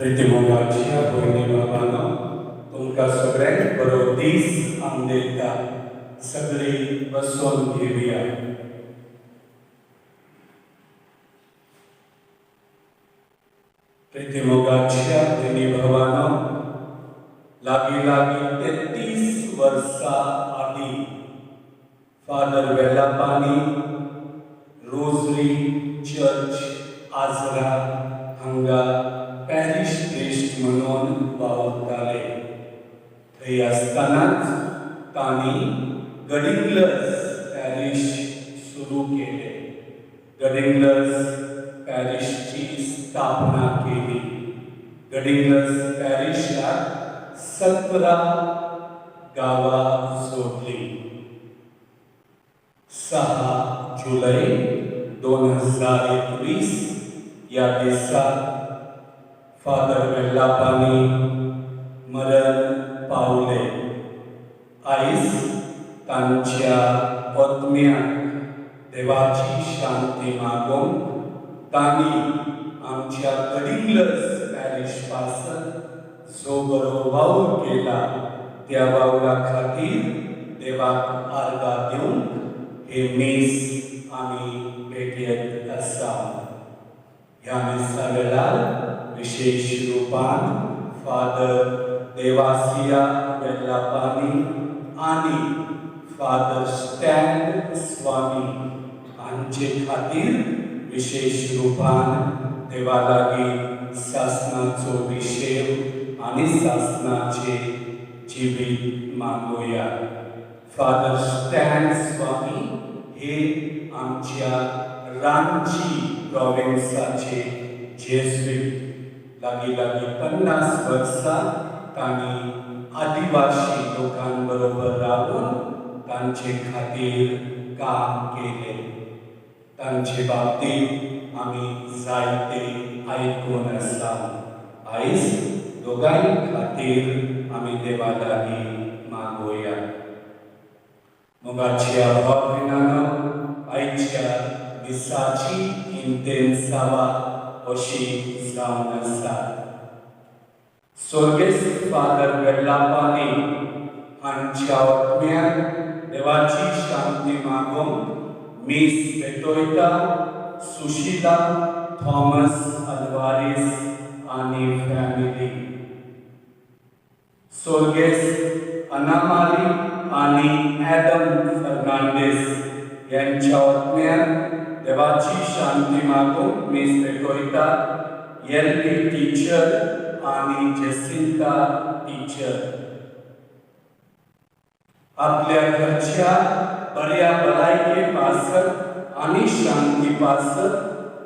प्रीतिमोगाच्या भयणी भावांनो, तुमकां सगळ्यांक बरो दीस आमदेता. सगळीं बसून घेवया. प्रीतिमोगाच्या भयणी भावांनो, लागीं 33 वर्सां आदीं फादर वेल्लापानी रोजरी चर्च आजरा हांगा पॅरिश प्रिस्ट म्हणून वावुरताले. थंय आसतनाच तांणी गडिंग्लज पॅरिश सुरू केले. गडिंग्लज पॅरिशची स्थापना केली. गडिंग्लज पॅरिशाक 17 गांवां जोडली. 6 जुलै 2021 या दिसा फादर वेल्लापानी मरण पावले. आयज तांच्या आत्म्याक देवाची शांती मागूंक तांणी आमच्या गडिंग्लज पॅरिश पासून जो बरो वावर केला त्या वावरा खातीर देवाक आर्गां दिवंक हे मीस आमी भेटयत आसा. ह्या मिसा वेळार विशेष रुपान फादर देवासिया वेल्लापानी आनी फादर स्टॅन स्वामी हांचे खातीर विशेष रुपान देवा लागीं सासणाचो विशेव आनी सासणाचे जिवीत मागुया. फादर स्टॅन स्वामी हे आमच्या रांची प्रॉविन्साचे जेजुईट. लागीं 50 वर्सां तांणी आदिवासी लोकांबरोबर रावून तांचे खातीर काम केले. तांचे बाबतींत आमी जायते आयकून आसा. आयज दोगांय खातीर आमी देवा लागीं मागुया. मोगाच्या भाव भयणांनो, आयच्या दिसाची इंतेन्सावा अशी जावन आसा. स्वर्गेस्त फादर वेल्लापानी हांच्या आत्म्याक देवाची शांती मागूंक मीस भेटयता. सुशीला थॉमस अल्वारीस आनी फॅमिली. स्वर्गेस्त अनामाली आनी ॲडम फर्नांडीस यांच्या आत्म्याक देवाची शांती मागूंक मीस भेटयता. एल.पी. टीचर आनी जेसिंता टीचर. आपल्या घरच्या बऱ्या भलायके पासत आनी शांती पासत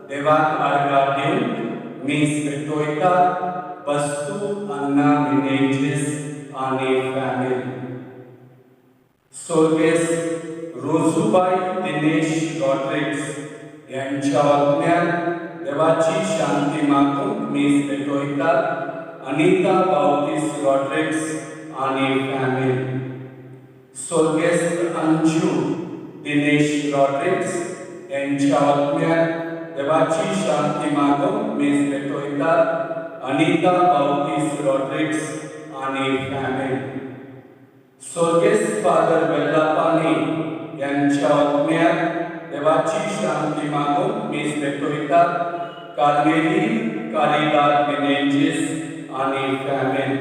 देवाक आर्गां दिवंक मीस भेटयता. बस्तू अन्ना मिनेजीस आनी फॅमिली. स्वर्गेस्त रोजूबाई दिनेश रॉड्रिग्स यांच्या आत्म्याक देवाची शांती मागूंक मीस भेटयता. अनिता बावतीस रॉड्रिग्स आनी फॅमिली. स्वर्गेस्त अंजू दिनेश रॉड्रिग्स यांच्या आत्म्याक देवाची शांती मागूंक मीस भेटयता. अनिता बावतीस रॉड्रिग्स आनी फॅमिली. स्वर्गेस्त फादर वेल्लापानी यांच्या आत्म्याक देवाची शांती मागूंक मीस भेटयता. कार्मेलीन कारिदाद मिनेजीस आनी फॅमिली.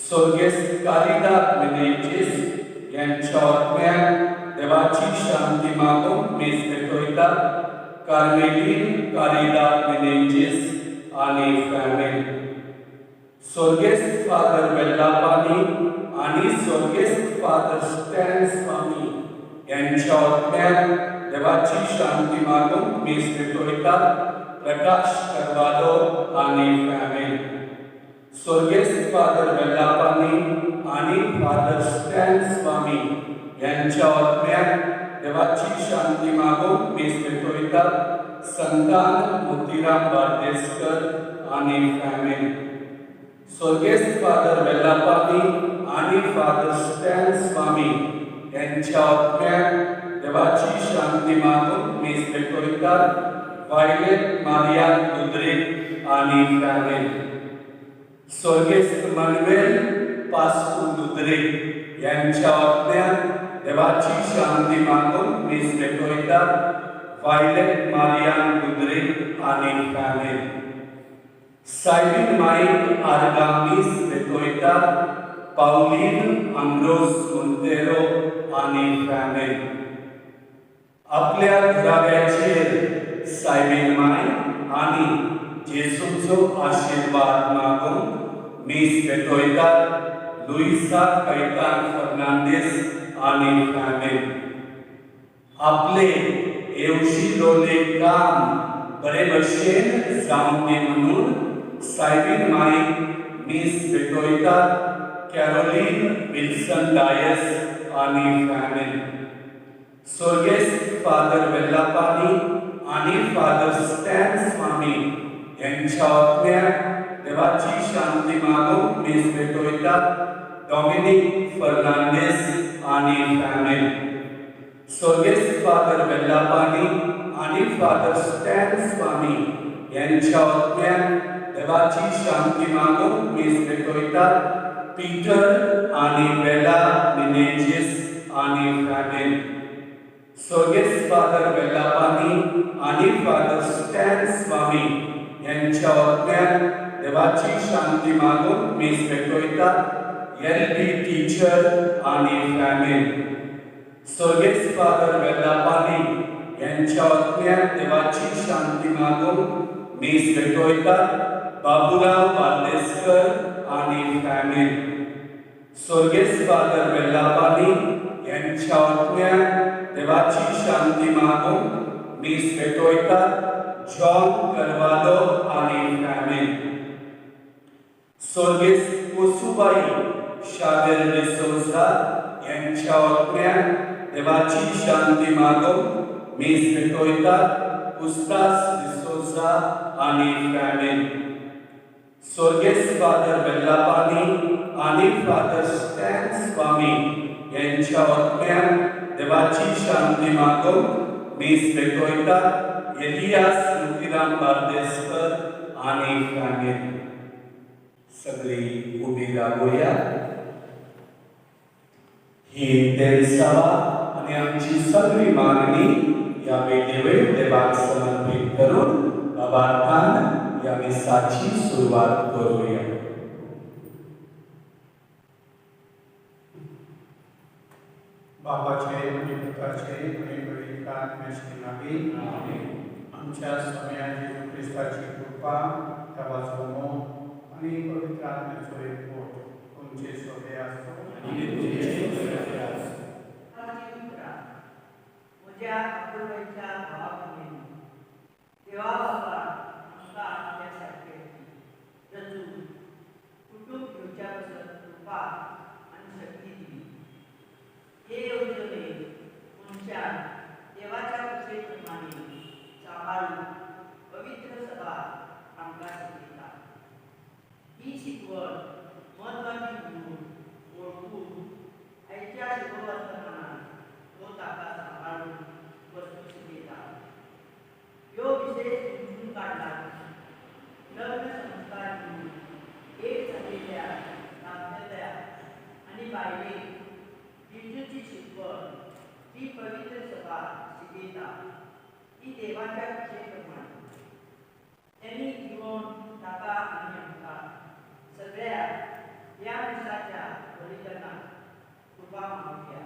स्वर्गेस्त कारिदाद मिनेजीस यांच्या आत्म्याक देवाची शांती मागूंक मीस भेटयता. कार्मेलीन कारिदाद मिनेजीस आनी फॅमिली. स्वर्गेस्त फादर वेल्लापानी आनी स्वर्गेस्त फादर स्टॅन स्वामी यांच्या आत्म्याक देवाची शांती मागूंक मीस भेटयता. प्रकाश करवालो आनी फॅमिली. स्वर्गेस्त फादर वेल्लापानी आनी फादर स्टॅन स्वामी यांच्या आत्म्याक देवाची शांती मागूंक मीस भेटयता. संतान मोतीराम बार्देसकर आनी फॅमिली. स्वर्गेस्त फादर वेल्लापानी आनी फादर स्टॅन स्वामी यांच्या आत्म्याक देवाची शांती मागूंक मीस भेटयता. वायलेट मारिया दुद्रे आनी फॅमिली. स्वर्गीय मानुएल पास्कू दुद्रे यांच्या आत्म्यात देवाची शांती मागून मी स्वीकारतो. वायलेट मारियान दुद्रे आणि फॅमिली. सायबिन माईक आर्गामीस स्वीकारतो. पाउलीन अम्ब्रोस मोंतेरो आणि फॅमिली. आपल्या घराब्याचेर सायबिन माई आणि जेसूचो आशीर्वाद मागून मी स्वीकारतो. लुइसा कैतान फर्नांडिस आणि फॅमिली. आपले येवशिलोले काम बरे भशेन जावं दी म्हणून सायबिन माई मी स्वीकारतो. कॅरोलिन विल्सन डायस आणि फॅमिली. स्वर्गीय फादर वेल्लापानी आणि फादर स्टॅन स्वामी यांच्या आत्म्यात देवाची शांती मागून मी स्वीकारतो. डॉमिनिक फर्नांडिस आणि फॅमिली. स्वर्गीय फादर वेल्लापानी आणि फादर स्टॅन स्वामी यांच्या आत्म्यात देवाची शांती मागून मी स्वीकारतो. पीटर आणि बेला मिनेजिस आणि फॅमिली. स्वर्गीय फादर वेल्लापानी आणि फादर स्टॅन स्वामी यांच्या आत्म्यात देवाची शांती मागून मी स्वीकारतो. एलबी टीचर आणि फॅमिली. स्वर्गीय फादर वेल्लापानी यांच्या आत्म्यात देवाची शांती मागून मी स्वीकारतो. बाबूराव बांदेसकर आणि फॅमिली. स्वर्गीय फादर वेल्लापानी यांच्या आत्म्यात देवाची शांती मागून मी स्वीकारतो. जॉन करवालो आणि फॅमिली. स्वर्गीय कोसुबाई शाबेर डिसोजा यांच्या आत्म्यात देवाची शांती मागून मी स्वीकारतो. उस्तास डिसोजा आणि फॅमिली. स्वर्गीय फादर वेल्लापानी आणि फादर स्टॅन स्वामी यांच्या आत्म्यात देवाची शांती मागून मी स्वीकारतो. एलियास मुक्तीराम बारदेसकर आणि फॅमिली. सगळी उभी राहूया. ही देवसभा आणि आमची सगळी मागणी या वेळेवर देवाक समर्पित करून बाबार्थान या मिसाची सुरुवात करूया. बाबाचे आणि पुत्राचे आणि पवित्र आत्म्याचे नावे आमच्या स्वामी येशू ख्रिस्ताची कृपा देवाचो मोह आणि पवित्र आत्म्याचो एकवट तुमचे सोबे आसो. म्हज्या अपुरबाईच्या भावा भगिनी देवा बाबा आमकां आपल्या सारके रचून कुटूंब घेवच्या बसत कृपा आनी शक्ती दिली. हे येवजणे मनशाक देवाच्या कुशे प्रमाणे सांबाळून पवित्र सभा आमकां शिकयता. ही शिकवण म्हत्वाची म्हणून ओळखून आयच्या शुभवर्तमानात तो ताका सांबाळून वस्तू शिकयता. ह्यो विशेष समजून काडला. लग्न संस्कार दिवन एक जाल्लेल्या दाम्पत्या आनी बायलेक जेजूची शिकवण ती पवित्र सभा शिकयता. ती देवाच्या कुशे प्रमाणे त्यांनी दिवन ताका आनी आमकां सगळ्याक या मिसाच्या बलिदानाक कृपा मागुया.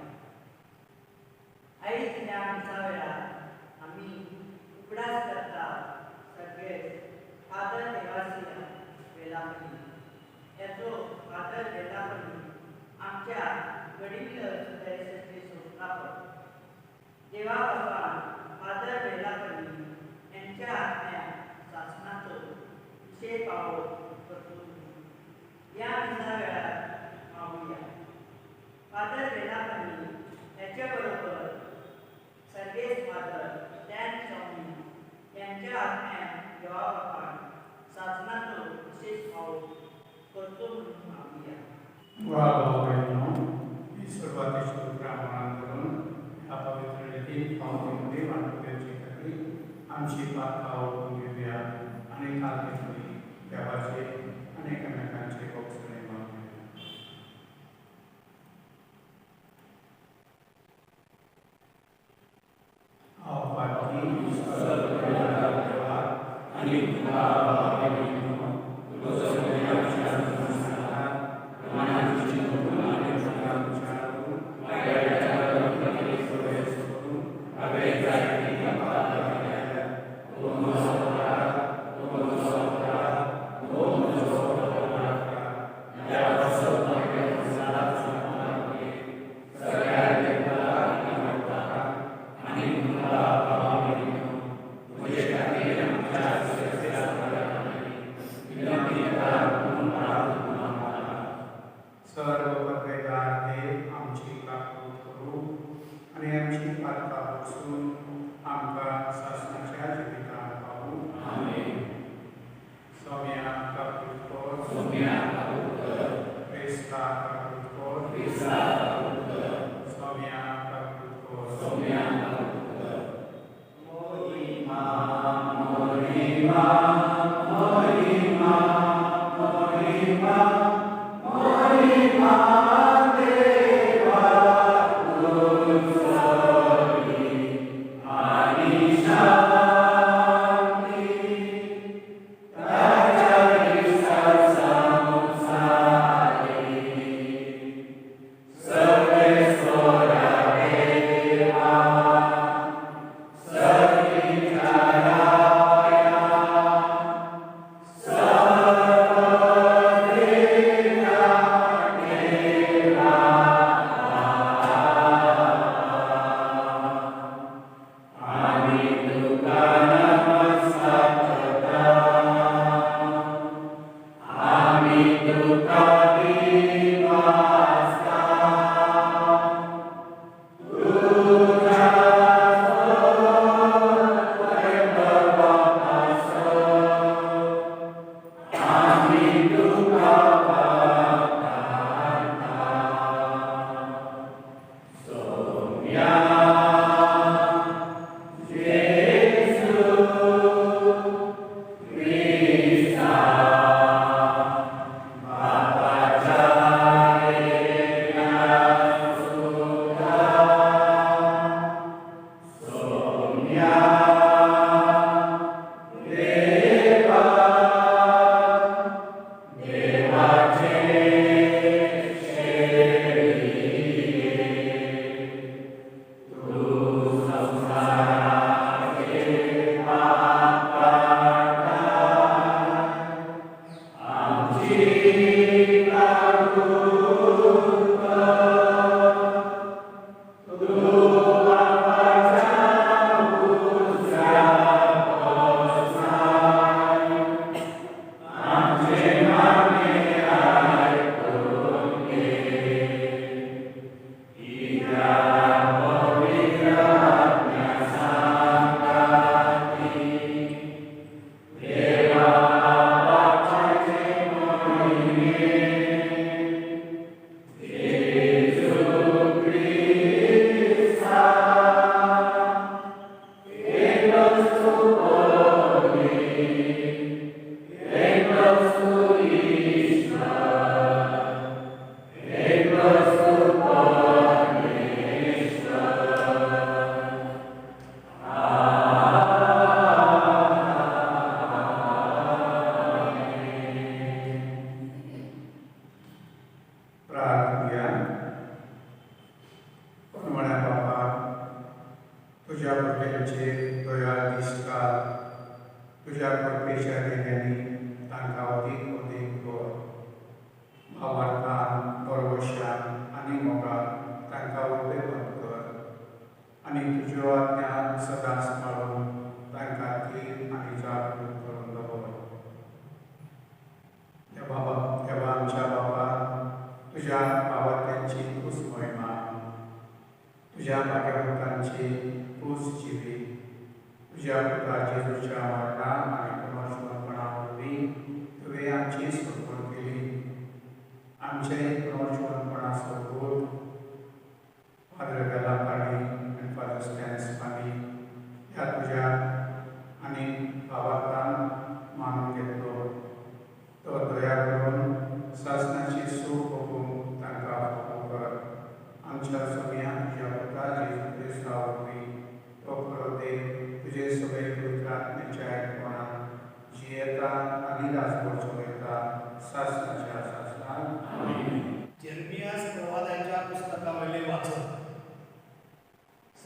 आयज ह्या मिसा वेळार आमी उगडास करता सगळे फादर देवासिया वेलापल्ली. ह्याचो फादर वेलापल्ली आमच्या घडीविलर सुदारणाचे संस्थापक. देवा बाबा फादर वेलापल्ली यांच्या आत्म्याक शासनाचो विशेष पावो करतो. या मिसा वेळार मागुया. फादर वेलापल्ली ह्याच्या बरोबर सर्गेस फादर स्टॅन स्वामी यांच्या आत्म्याक देवा बापान शासनाचो विशेष पावो करतो म्हणून मागुया. वा भाव ही सुरुवातीची प्रमाण करून ह्या पवित्र निधी पावतीमध्ये वाटण्याची खात्री आमची पातळी घेऊया आणि काल देवाचे अनेक सर्व पदवेदार देव आमची काकूट करू आणि आमची पातका बसून आमकां शासनाच्या जिवितांत पावू. सौम्या काकूट कर, क्रिस्ता काकूट कर, सौम्या काकूट कर.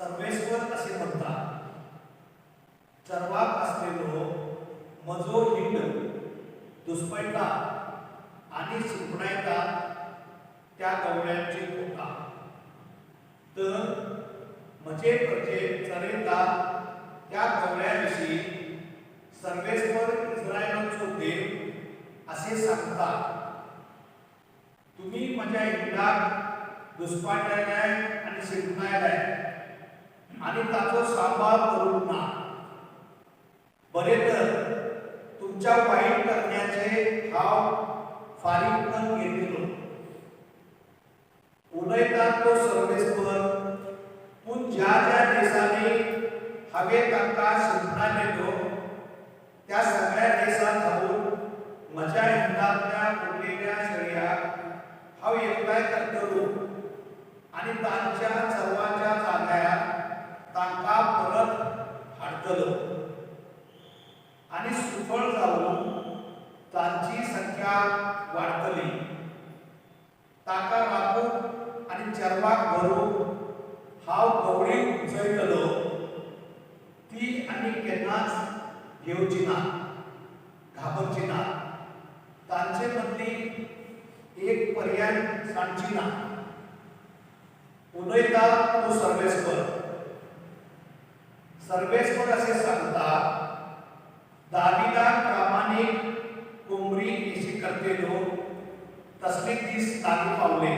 सर्वेश्वर असे म्हणतात. चरवाक असलेलो मजो हिंड दुष्पैता आणि शिंपडायता त्या गवळ्यांची पोटा तर म्हजे प्रजे चरयता त्या गवळ्याविषयी सर्वेश्वर इस्रायलाचो देव असे सांगतात. तुम्ही माझ्या हिंडाक दुष्पाटलाय आणि शिंपणायलाय आणि ताचो सांभाळ करून ना बरे तर तुमच्या वाईट करण्याचे हाव फारीक पण घेतलो. उलयतात तो सर्वेश्वर पूण ज्या ज्या देशांनी हवे तांकां शिंपणायलो त्या सगळ्या देशात जाऊन म्हज्या हिंडांतल्या उरलेल्या शेळयाक हांव एकठांय करतलो आणि तांच्या सर्वांच्या जाग्यार तांकां परत हाडटलो आणि सुफळ जाऊन तांची संख्या वाडतली. ताका राखून आणि चरवाक भरूंक हांव गवळी उंचयतलो. ती आनी केन्नाच घेवची ना, घाबरची ना. तांचे मदली एक पर्याय सांडची ना. उलयता तो सर्वेश्वर. सर्वेश्वर असे सांगता. दाविदाक प्रामाणिक कोंबरी केशी करतेलो तसले दीस लागू पावले.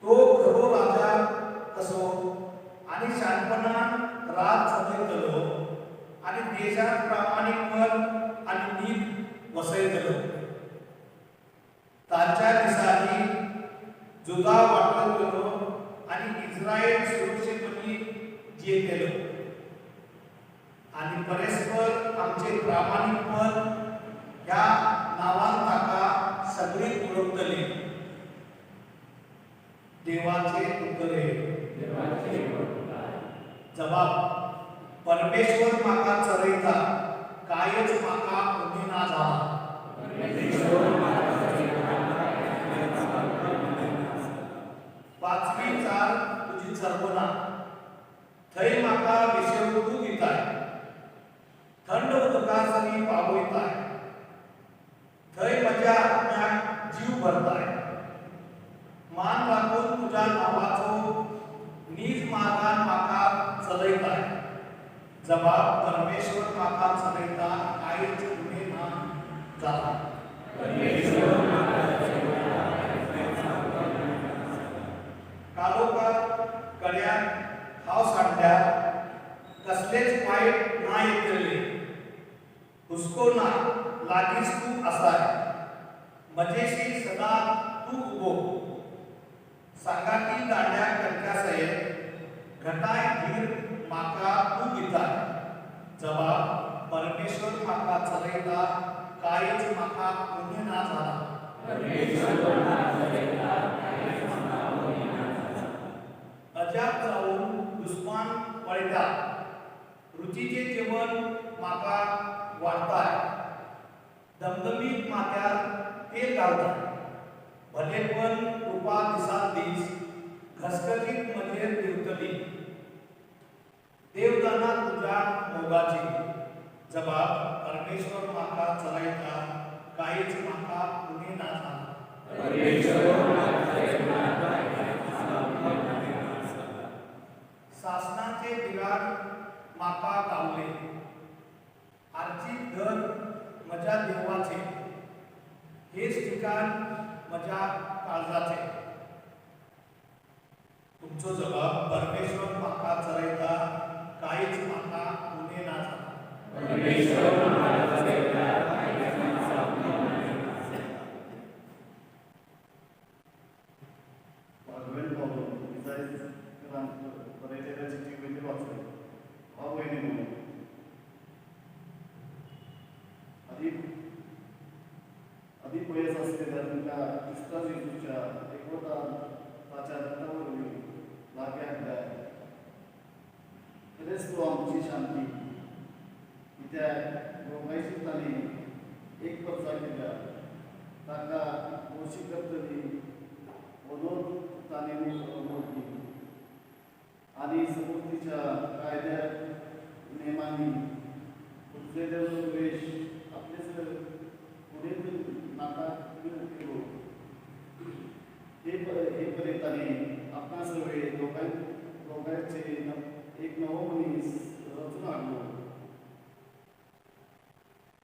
तो खरो राजा कसो आणि शाणपणान रात चलयतलो आणि देशात प्रामाणिकपण आणि नीत वसयतलो. तांच्या दिसांनी जुदा वाटतलो आणि इस्रायल सुरक्षेपणी जियेतलो. आणि परस्पर आमचे प्रामाणिकपण ह्या नावान ताका सगळी ओळखतली. देवाचे उत्तरे जबाब. परमेश्वर म्हाका चरयता कायच म्हाका उणी ना जाला. पाचवी चार तुझी चरवना थंय म्हाका विश्ववृत्तू दिताय. थंड उदकासरी पावयताय. थंय म्हज्या आत्म्याक जीव भरताय. मान राखून तुझ्या नावाचो नीज मार्गान म्हाका चलयताय. जबाब. परमेश्वर म्हाका चलयता कांयच उणे ना जाला. कालोखार कड्याक हांव सांडल्यार कसलेच वायट ना येतले. हुस्को ना लागींच तूं आसाय. म्हजेशी सदां तूं उबो. सांगाती दांड्याक कणक्या सयत घटाय धीर म्हाका तूं दिताय. जबाब. परमेश्वर म्हाका चलयता कांयच म्हाका उणें ना जाला. अजाप जावन दुस्मान पळयता. रुचीचे जेवण म्हाका वाडताय. दमदमीत माथ्यार तेल घालताय. भलेपण कृपा दिसान दीस घसघशीत मजेर दिवतली. देवदाना तुझ्या मोगाची. जबाब. परमेश्वर म्हाका चलयता कांयच म्हाका उणें ना जाला. सासणाचे बिगाड म्हाका गावले. आर्चीत घर म्हज्या देवाचे. हेच ठिकाण म्हज्या काळजाचे. तुमचो जबाब. परमेश्वर म्हाका चलयता कांयच म्हाका उणें ना जाला. Advent Paulo, Isaiah बरयलेल्या चिठ्ठीमध्ये वाचले. भाव बहिणींनो, आधी पयस असलेल्या तुमच्या ख्रिस्ता येशूच्या एकवटा ताच्या रक्तावरवी लाग्याक द्या. खरेच तो आमची शांती. कित्याक लोकांशी एक परसा केल्या ताका दोशी करतली म्हणून ताणें मोडली. दोघांचे एक नवो मनीस रचून हाडलो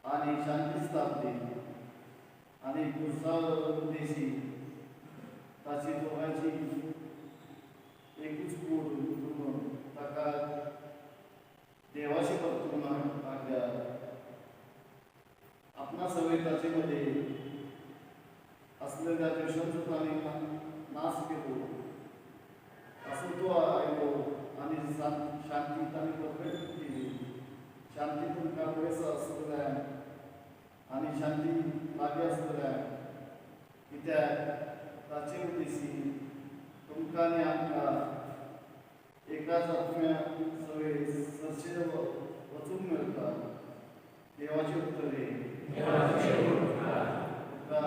आणि शांती स्थापली आणि पुरसाव देशी ताची दोघांची एकूच कूड करून ताका देवाशी परतून हाडल्या आपणा सवय ताचे असलेल्या द्वेषांचो ताणें नाश केलो असो तो आयलो आणि शांती ताणें परफेक्ट केली शांती तुमकां पयस आसलेल्यान आनी शांती लागीं आसलेल्यान कित्याक ताचे उद्देशी तुमकां आनी आमकां एकाच आत्म्या सवय सरशे वचूंक मेळटा देवाचे उत्तरे तुका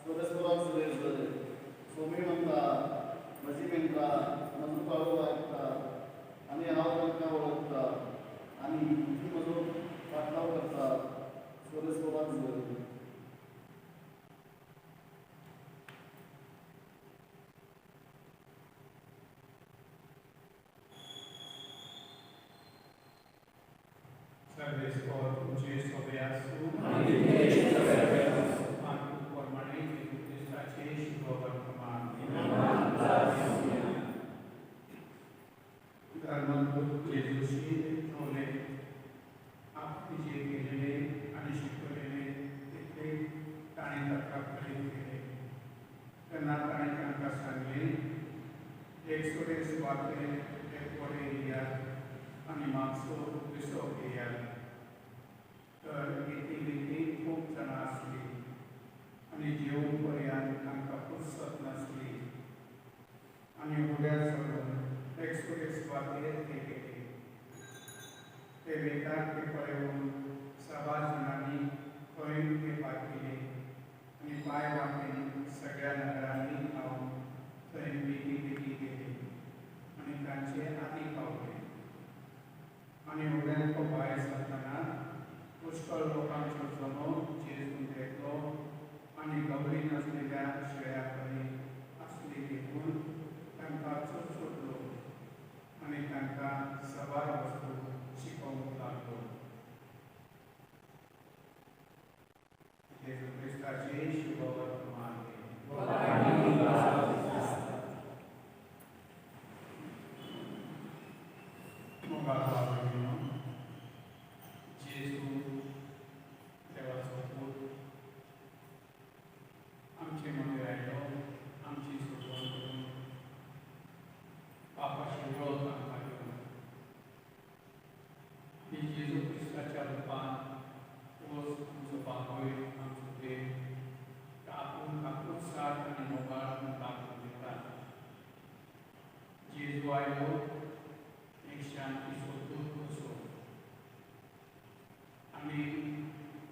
सोरेस्पराक सवय सोमी म्हणटा म्हजी म्हणटा म्हजो पावलो आयकता आनी हांव तांकां वळखता आनी ती म्हजो पाटलाव करता सोरेस्पराक सवय Servei-vos tutti sobre a sua anche permanente tutti staceci dove comandi. Dal Gesù nome आपकी जे केलेले आणि शिकवलेले तिथे ताणे तक्रार केले त्यांना ताणे त्यांना सांगले एक सोडेस वाक्य एक कोडे या आणि मागसो विसो केला तर इथे खूप जण असली आणि जेवूपर्यंत तांकां फुरसत नसली आणि उड्या सोडून एक्सप्रेस वाटेर ते गेले ते वेतात ते पळवून सभा जणांनी खंय ते पाकिले आणि पांय वाटेन सगळ्या नगरांनी हांव थंय बेगी गेले आणि तांचे आदी पावले आणि उड्यांत भायर सरतना पुष्कळ लोकांचो जमो जेजून देखलो आणि गवरी नसलेल्या शेळ्या कडेन असली देखून तांकां सोडलो आणि तांकां सवार वस्तू शिकोवंक लागलो जेजू क्रिस्ताचे शुभ वर्तमान जेजू देवाचो पूत आमचे मदीं आयलो आमची सुटवण करून पापाची वळख आमकां दिवन आनी जेजू क्रिस्ताच्या रुपान तोच आमचो बापूय आमचो देव आपूण काकूच साथ आनी मोगाळ दाखोवन दिता जेजू आयलो एक शांती सोदून कसो आनी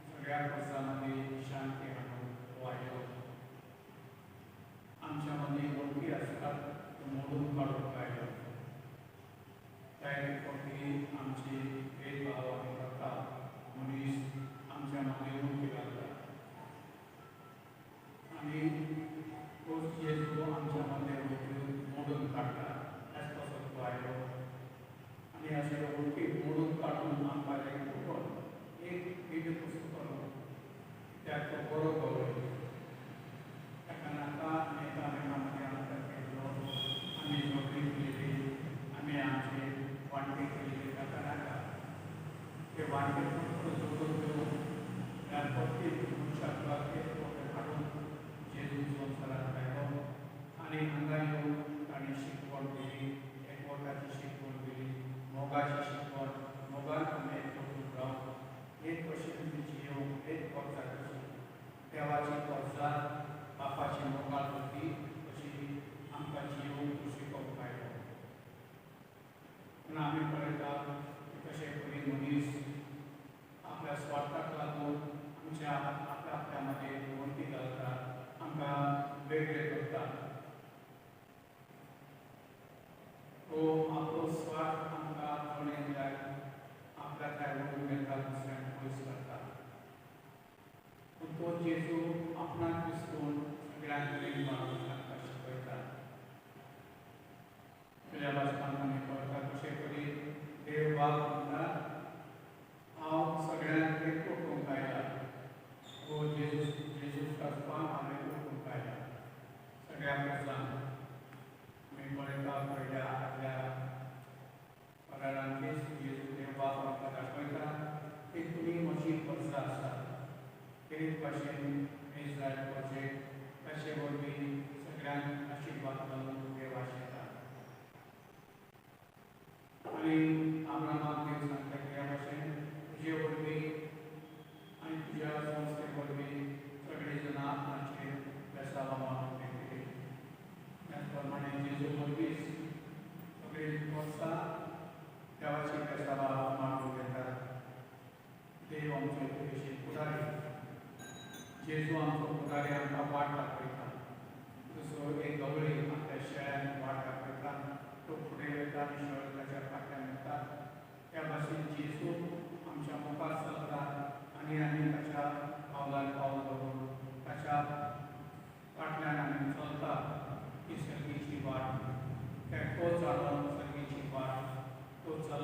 सगळ्या वर्सांमध्ये शांती हाडून वायलो आमच्या मदीं वळखी आसतात त्यो मोडून काडूंक आयलो त्या फावटी आमची भेदभाव आनी प्रथा मनीस आमच्या मदीं वळखी घालता आनी तोच जेजू आमच्या मदीं वळखी मोडून काडटा त्याच पासून तो आयलो आनी अशें वळखी मोडून काडून आमकां एक विधी पुस्तकां त्यात तो बरो गवळ्यो ताका नाका नेता मदीं आमकां केल्लो आमी नोकरी केली आमी आमचे वांटे केली ताका नाका ते वांटे जोडून घेवन त्या प्रत्येक मनशाक हाडून जेजू संवसारांत आयलो आनी हांगा येवन ताणें शिकवण दिली एकवटाची शिकवण दिली मोगाची शिकवण मोगान आमी एकवटून रावन एक भशेन जियोंक एक कर्जा कशी देवाची कर्जा बापाची मोगाळ होती अशी आमकां जियोंक शिकोवंक आयलो पूण आमी पळयता कशे परी मनीस आपल्या स्वार्थाक लागून आमच्या आपल्या मदीं वळखी घालता आमकां वेगळे करता तो आपलो स्वार्थ आमकां कळून जाय आपल्या काय वळून घेता दुसऱ्यांक पयस करता पूण तो जेजू आपणाक विसरून सगळ्यांक प्रेम मारून तांकां शिकयता तुज्या वाचपान आमी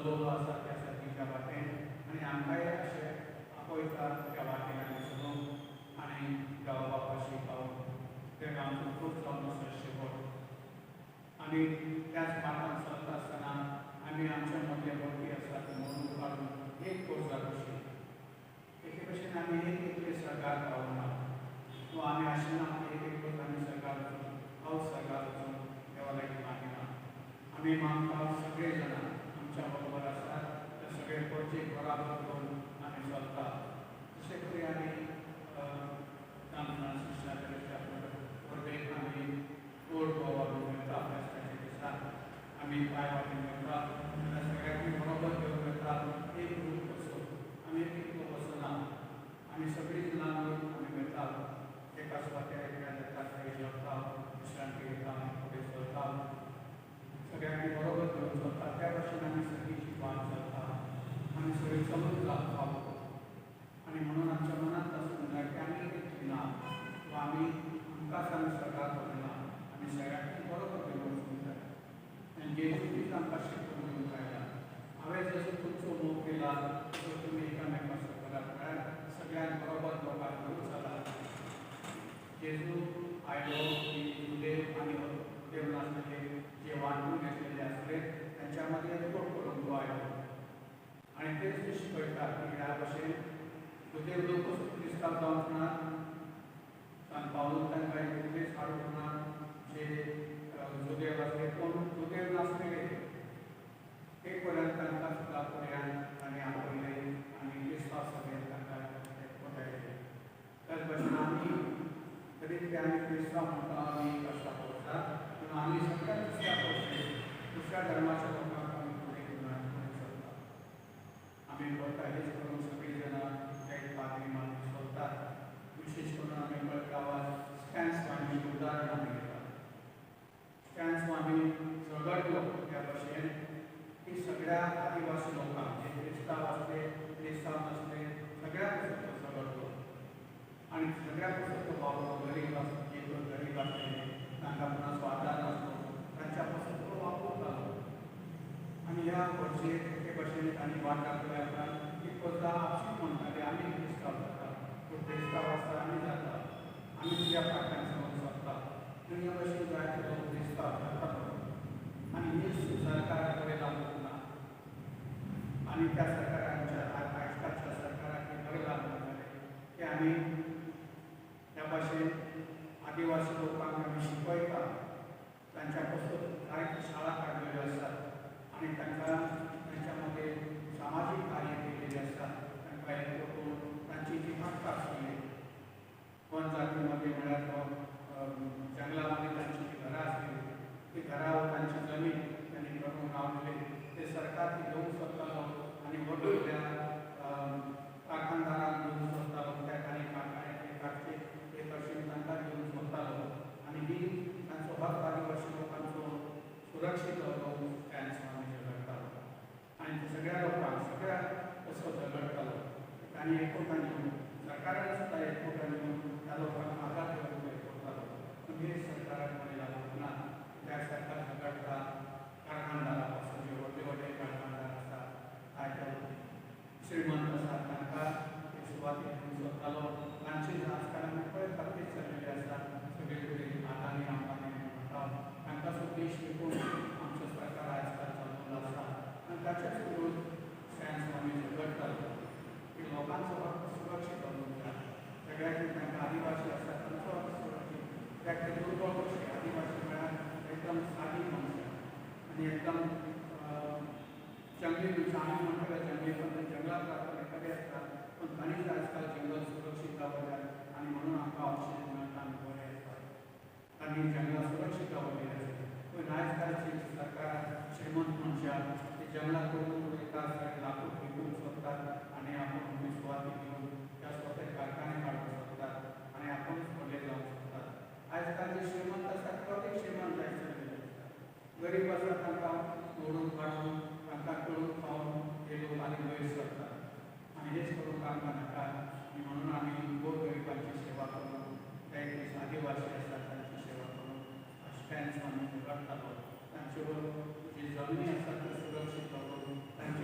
चलोवलो आसा त्या सर्तीच्या वाटेन आनी आमकांय अशें आपयतात त्या वाटेन आमी चलूंक आनी देवा बापाशी पावूंक तें आमचो खूब जावन आसा शेवट आनी त्याच मार्गान चलता आसतना आमी आमच्या मदले वळखी आसा ती मोडून काडून एक कोर्सा कशी एके भशेन आमी एक सरकार पावना वा आमी आशिल्ना एक आमी सरकार वचून हांव सरकार वचून देवा लागीं मागिना आमी मागता सगळे जाणां आमच्या बरोबर आसात ते सगळे परचे बराबर करून आमी चलता तशें करून आमी सांत फ्रांसीस शावेच्या परबेक आमी ओल्ड गोवा वयता फेस्ताच्या दिसाक आमी पांय वाटेन वयता त्या सगळ्यांनी बरोबर घेवन वयता एक ग्रूप कसो आमी एकलो वचना आमी सगळीं जाणां मेळून आमी वयता एका स्वात्या एकल्या जाता थंय जेवता विश्रांती घेता आनी फुडें चलता सगळ्यांनी बरोबर घेवन चलता त्या भशेन आमी सगळीं वाट चलता आमी सगळीं चलून पावता आनी म्हणून आमच्या मनांत आसूंक जाय की आमी एक ना वा आमी आमकांच आमी सरकार करना आमी सगळ्यांनी बरोबर घेवन वचूंक जाय आनी जेजूच आमकां शिकून दिवंक आयला हांवें जसो तुमचो मोग केला तसो तुमी एकामेकांचो करात म्हळ्यार सगळ्यांक बरोबर लोकांक घेवन चलात जेजू आयलो की सुदेव आनी देव नासलेले जे वांटून घेतलेले आसले तांच्या मदीं एकवट करून तो आयलो आनी तेच ते शिकयता की ह्या भशेन सुदेव लोक कसो क्रिस्तांव जावंक ना सांत पावलो तांकां एक उपदेश हाडूंक ना जे सुदेव आसले पूण सुदेव नासलेले एक वरान तांकां सुद्दां फुड्यान आनी आपयले आनी क्रिस्तांव सभेन तांकां एकवट आयले त्याच भशेन आमी तरी ते आमी क्रिस्तांव म्हणटा आमी कश्टां पडटात पूण आमी सगळ्या दुसऱ्या पडटले दुसऱ्या धर्माच्या लोकांक आमी फुडें घेवन चलता आमी पळयता हेच करून सगळीं जाणां एक पाद्री मागीर चलतात विशेश करून आमी पळयता गांवांत स्टॅन स्वामी उदाहरण आमी घेतात स्टॅन स्वामी झगडलो त्या भशेन की सगळ्या आदिवासी लोकांक जे क्रिस्तांव आसले क्रिस्तांव नासले सगळ्यांक तो झगडलो आनी सगळ्यांक तो वावरो गरीब आसले गरीब आसले तांकां कोणाचो आदार नासलो तांच्या पासून तो वापरूंक लागलो आनी ह्या वर्षेक ते भशेन तांणी वाट दाखयल्या उपरांत एक वजा आपशींच म्हणटाले आमी क्रिस्तांव जाता तूं क्रिस्तांव आसा आमी जाता आमी तुज्या फाटल्यान सावन चलता पूण ह्या भशेन जायते लोक क्रिस्तांव जातात आनी ही सरकारा कडेन लागून ना आनी त्या सरकारांच्या आयजकालच्या सरकाराक बरें लागून जालें की आमी ह्या भाशेन आदिवासी लोकांक आमी शिकयता तांच्या पासून जायत्यो शाळा काडलेल्यो आसात आनी तांकां तांच्या मदें सामाजीक कार्य केलेलीं आसात तांकां एकवट करून तांची जी हक्क आसली वन जाती मदें म्हळ्यार जंगला मदें तांची जी घरां आसली ती घरां वा तांची जमीन तांणी करून रावले ते सरकार ती घेवंक सोदतालो आनी व्हडल्या कारखानदारांक घेवंक सोदतालो त्या तांणी कारखाने काडचे ते भशेन तांकां घेवंक सोदतालो आनी ही तांचो हक आदिवासी लोकांचो सुरक्षीत दवरूंक स्टॅन स्वामी झगडटालो आनी ते सगळ्या लोकांक सगळ्याक कसो झगडटालो तांणी एकवटान येवन सरकारान सुद्दां एकवटान येवन त्या लोकांक आदार घेवंक करतालो पूण हे सरकाराक बरें लागूंक ना त्या सरकार झगडटा कारखानदारा पासून जे व्हडले व्हडले कारखानदार आसात आयच्या श्रीमंत आसात तांकां सुवातेर घेवन सोदतालो तांची आजकाल आमी पळयता तेच चलिल्लें आसा सगळे कडेन आदानी अंबानी म्हणटा तांकां सगळी शिकून आमचो सरकार आजकाल चलतलो आसा आनी ताचेच विरोध स्टॅन स्वामी झगडटालो की लोकांचो हक्क सुरक्षीत दवरूंक जाय सगळ्यांनी तांकां आदिवासी आसा तांचो हक्क सुरक्षीत कित्याक ते दुर्बळ कशे आदिवासी म्हळ्यार एकदम सादी मनशां आनी एकदम जंगली मनशां आमी म्हणटले जंगली पण जंगलांत रावतले कशें आसता पूण तांणीच आजकाल जंगल सुरक्षीत दवरल्यात आनी म्हणून आमकां ऑक्सिजन मेळटा आनी बरें आसता तांणी जंगलां सुरक्षीत दवरलेली आसा पूण आयजकालची सरकार श्रीमंत मनशां ती जंगलां करून उडयतात लाकूड विकूंक सोदतात आनी आपूण खंय सुवाती घेवन त्या स्वता कारखाने काडूंक सोदतात आनी आपुणूच व्हडले जावंक सोदतात आयजकाल जे श्रीमंत आसा ते अदीक श्रीमंत जायत चलिल्ले आसता गरीब आसा तांकां मोडून काडून तांकां कळून पावून हे लोक आनी वयर सरतात आनी हेच करूंक आमकां नाका आनी म्हणून आमी गोर गरिबांची सेवा करून ते आदिवासी आसात तांची सेवा करून स्टॅन स्वामी झगडटालो तांच्यो जी जमनी आसात त्यो सुरक्षीत दवरून तांचे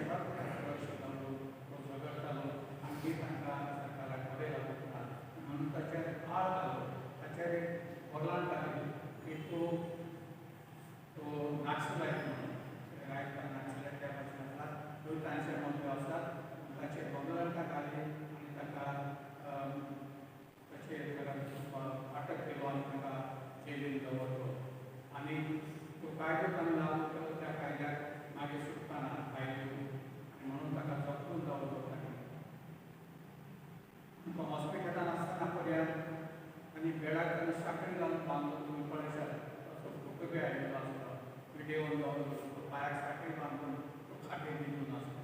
पायाक साखळी बांधून तो खाटे निघून असतो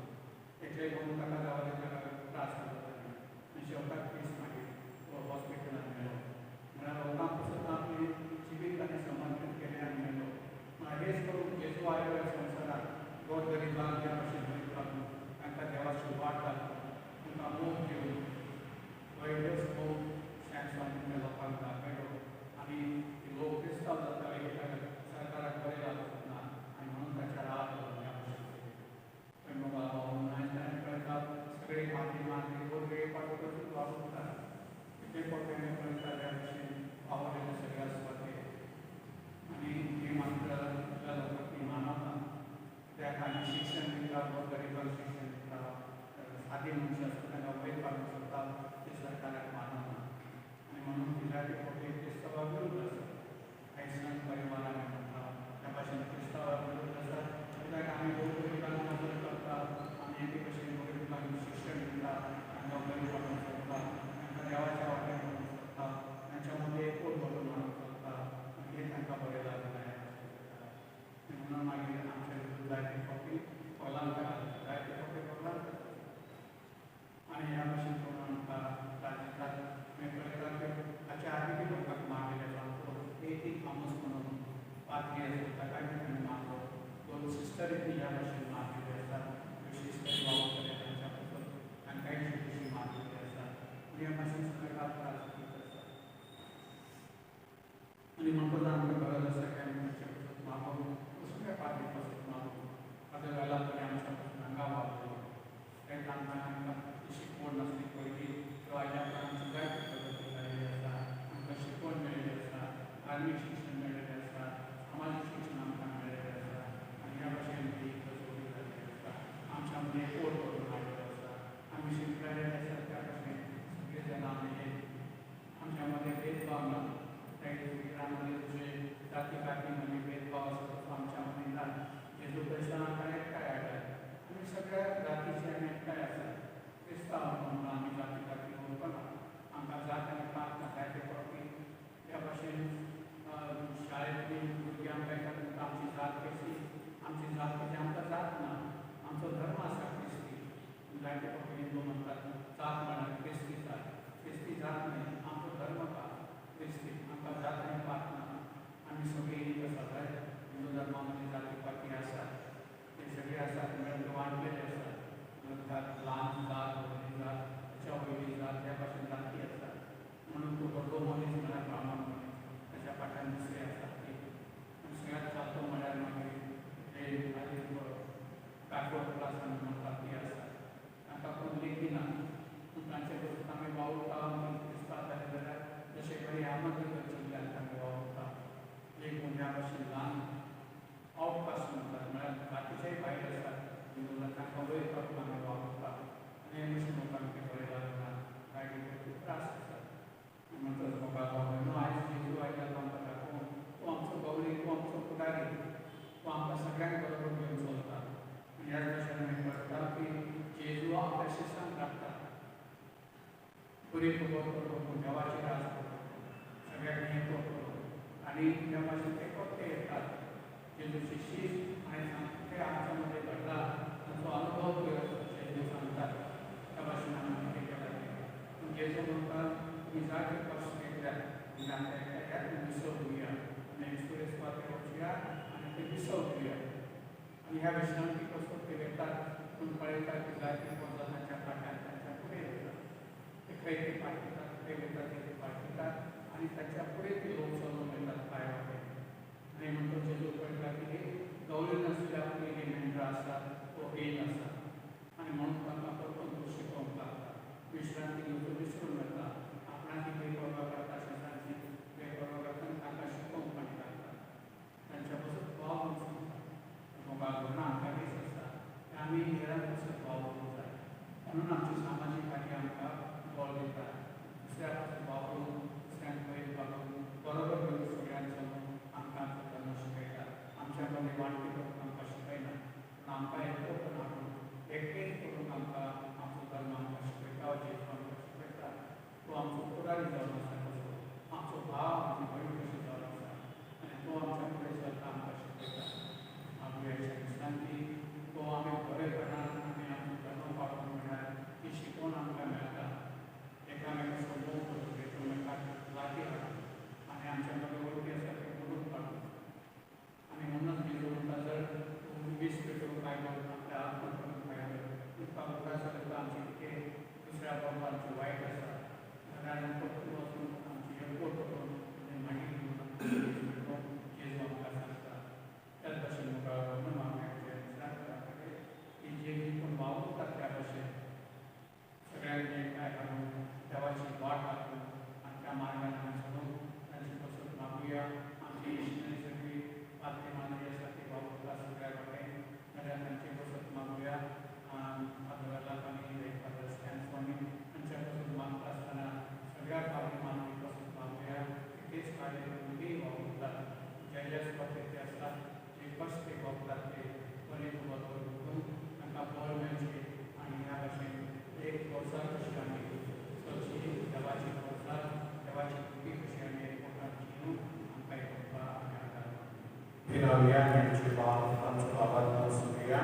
एकले म्हणून ताका गावाले ताका त्रास करता आनी शेवटाक पीस मागीर तो हॉस्पिटलांत मेलो म्हळ्यार लोकांक सुद्दां आपली जिवीत आनी समर्पीत केलें आनी मेलो म्हळ्यार हेच करून जेजू आयलो ह्या संवसाराक गोड गरिबांक त्या भाशेन मदत लागून तांकां देवाची वाट घालून तांकां मोग दिवन व्हडलेच मोग शांत लोकांक दाखयलो आनी लोक क्रिस्तांव जाताले सरकाराक बरें लागूंक ना आनी म्हणून ताच्या राग लागलो ह्या भाशेन कळटा सगळे माती माती वेगळे पाठोपासून वापरतात ते पडलेले कळटा ह्या भाशेन पावलेले सगळ्या सुवाते आनी हे मात्र त्या लोकांक मानवना कित्याक आनी शिक्षण दिता गोरगरिबांक शिक्षण दिता सादी मनशां आसता तांकां वयर काडूंक सोदता ते सरकाराक मानवना आनी म्हणून तिजाचे पोटे क्रिस्तांवा विरोध आसा आयजकाल परिवारान म्हणटा त्या भाशेन क्रिस्तांवा विरोध आसा कित्याक आमी गोरगरिबांक मदत करता आनी एके भशेन गोरगरिबांक शिक्षण दिता तांकां बरें वाडोवंक सोदता तांकां देवाच्या वाटेन व्हरोंक सोदता तांच्या मदीं एकूच भरून हाडूंक सोदता आनी हें तांकां बरें लागना म्हणून मागीर आमचे जायते फावटी फॉलांत जायते फावटी फॉलांत आनी ह्या भाशेन करून आमकां राजकारण पळयता की हाचे आदी बी लोकांक मारलेले जातो एक आमोस म्हणून पाद्री आसा ताकाय बी ताणें मारलो दोन सिस्टरी बी ह्या भाशेन मारलेले आसा सिस्टरी वावरतले तांच्या बद्दल तांकांय तशी मारलेली आसा आनी ह्या भाशेन सगळ्यांक त्रास करता आसा आनी म्हणटच आमकां गरज आसा की आमी तांचे बद्दल मागून सगळ्या पाद्री पासून मागून ताका वेळा तरी आमच्या पासून हांगा वावरलो तें तांकां शिकवण नासली पयलीं तो आयल्या आमची जायते प्रगती जाल्ली आसा आमकां शिकवण मेळिल्ली आसा धार्मीक शिक्षण मेळिल्लें आसा सामाजीक शिक्षण आमकां मेळिल्लें आसा आनी ह्या भाशेन ती प्रगती जाल्ली आसा आमच्या मदीं एकवट करून हाडिल्लो आसा आमी शिकलेले आसा त्या भाशेन सगळे जाण आमी आमच्या मदीं भेदभाव ना त्या मदीं तुजे जाती पाती मदीं भेदभाव आसा तसो आमच्या मदीं ना जेजू क्रिस्तांव आमकां एकठांय हाडला आमी सगळ्या जातीचे आमी एकठांय आसा क्रिस्तांव म्हणून आमी जाती पाती उलोवपाना आमकां जात आनी पात ना जायते फावटी त्या भाशेन शाळेंतली भुरगीं आमकां येता आमची जात कशी आमची जात कशी आमकां जात ना आमचो धर्म आसा क्रिस्ती जायते फावटी हिंदू म्हणटात जात म्हळ्यार क्रिस्ती जात न्हय आमचो धर्म का क्रिस्ती आमकां जात आनी पात ना आमी सगळीं एक आसा जाय हिंदू धर्मा मदीं जाती पाती आसा ते सगळे आसात मेळून वांटलेले आसात ल्हान जात व्हडली जात ताच्या वयली जात ह्या भाशेन जाती आसात म्हणून तूं व्हडलो मनीस म्हळ्यार ब्राह्मण मनीस ताच्या फाटल्यान दुसरे आसात ती दुसऱ्याक जातो म्हळ्यार मागीर ते आनी बॅकवर्ड क्लासान म्हणटात ती आसात तांकां कोण लेखिना पूण तांचे बरोबर आमी वावुरता क्रिस्तांव जाले जाल्यार जशे बरी आमंत्रण करचिल्ल्यान तांकां वावुरता एक ह्या भाशेन ल्हान आउटकास्ट म्हणटात म्हळ्यार बाकीचेय भायर आसात हिंदू तांकां वयर काडून आमी वावुरता आनी हे भशेन लोकांक तें बरें लागना जायते खूब त्रास आसात म्हणटच म्हाका न्हू आयज जेजू आयला तो आमकां दाखोवन तूं आमचो गवळी तूं आमचो फुडारी तूं आमकां सगळ्यांक बरोबर घेवन चलता आनी ह्याच भशेन आमी कळटा की जेजू आपल्या शिश्यांक धाडटा बरी खबर करून देवाची रास करून सगळ्यांक हें करून आनी त्या भाशेन ते फक्त येतात जेजूची शीश आनी सांगता ते आमच्या मदीं घडला ताचो अनुभव जेजू सांगतात त्या भाशेन आमी कितें केलां पूण जेजू म्हणटा तुमी जायते कश्ट केल्यात आनी आमकां एकट्याक विसव दिवया आनी सुरेश पात्र वचुया आनी ते विसव दिवया आनी ह्या विशयान ती कसो ते येतात पूण पळयतात की जायते पदां तांच्या फाटल्यान तांच्या फुडें येतात ते खंय ते पाठयतात खंय वयतात ते पाठयतात आनी तांच्या फुडें ते लोक चलून वयतात पांय वाटेन आनी म्हणटा जेजू कळटा की गवळी नासल्या पयलीं मेंढरां आसात तो एक आसा आनी म्हणून तांकां परतून तो शिकोवंक लागता विश्रांती घेवचो विसरून वता आपणाची बेपरवा करता शेतांची बेपरवा करता तांकां शिकोवंक आनी लागता तांच्या पासून भाव म्हणून सांगता घडना आमकां दीस आसा ते आमी हेरां पासून भाव करूंक जाय म्हणून आमची सामाजीक कार्य आमकां बळ दिता दुसऱ्या पासून भाव करून दुसऱ्यांक वयर काडून बरोबर घेवन सगळ्यांक चलून आमकां धर्म शिकयता आमच्या मदीं वांटणी करून आमकां शिकयना पूण आमकां एकवटून हाडून एकटेच करून आमकां आमचो धर्म आमकां शिकयता जेजू आमकां शिकयता तो आमचो फुडारी जावन आसा कसो आमचो भाव आनी भयण कशी जावन आसा आनी तो आमच्या फुडें चलता आमकां शिकयता आमी हेच्या दिसांनी घेऊन आपल्या आत्मपण पाहिलं तुका मुखासारखं आमची इतके दुसऱ्या बापांची वाईट असतात कारण पटकन वाचून आमची एकोट करून मागीर जेजू आमकां सांगता त्याच भाशेन मुखार म्हणून मागण्याचे विचार की जे कोण वावुरतात त्या भाशेन सगळ्यांनी एकठांय घालून देवाची वाट लागून आनी त्या मार्गान आमी सोडून तांचे पासून मागुया आमची इश्टांनी सगळी पातळी मानवी आसा ती वावुरता सगळ्या कडेन जाल्यार तांचे पासून मागुया फादर आनी फादर स्टॅन स्वामी तांच्या पासून मागता आसतना सगळ्या पातळी मानवी पासून मागुया तेच कार्य मुली वावुरतात जे स्पर्धेचे आसतात जे कश्ट ते भोगतात ते बरे बरोबर भोगून तांकां बळ मेळचे आनी ह्या भाशेन एक संवसार कशी आमी चलची देवाची संवसार देवाची भुरगीं कशी आमी एकवटान जिवून आमकां एकवटपा आमी आदार फिरावया आमचे बाब आमचो बाबा नांव सांगुया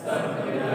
Amen.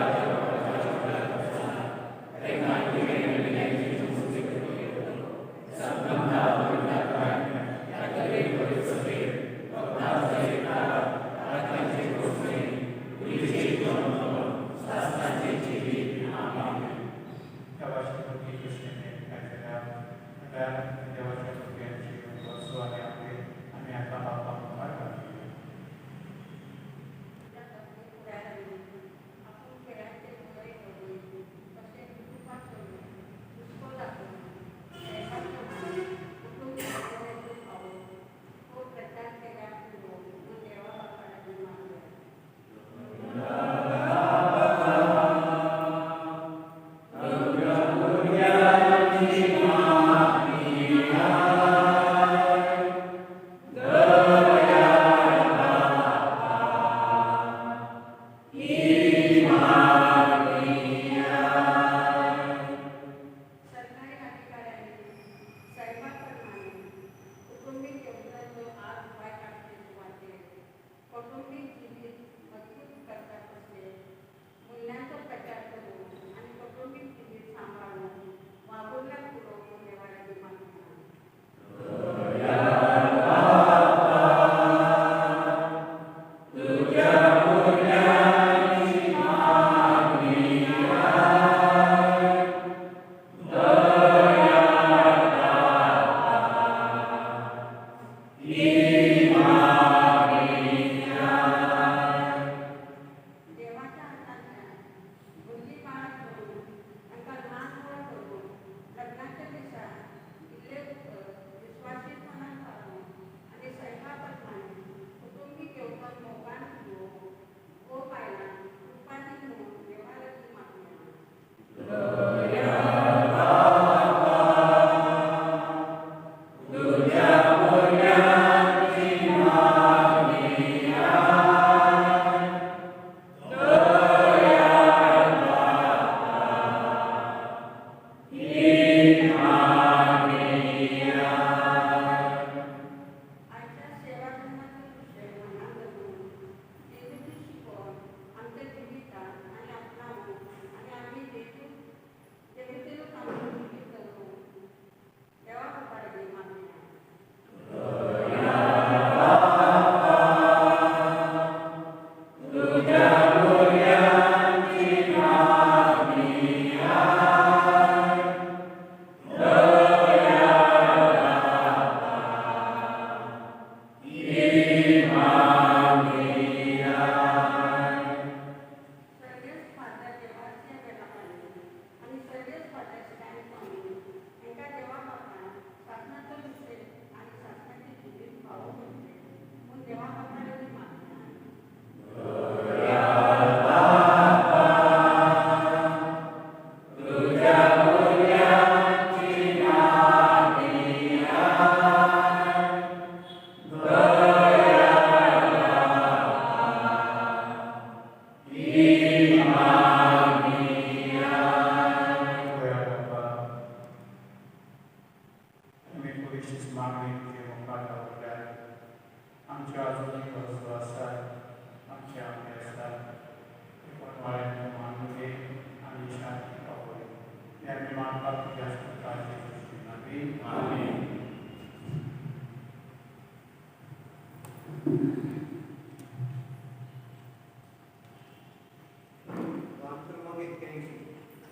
एक्क्याऐंशी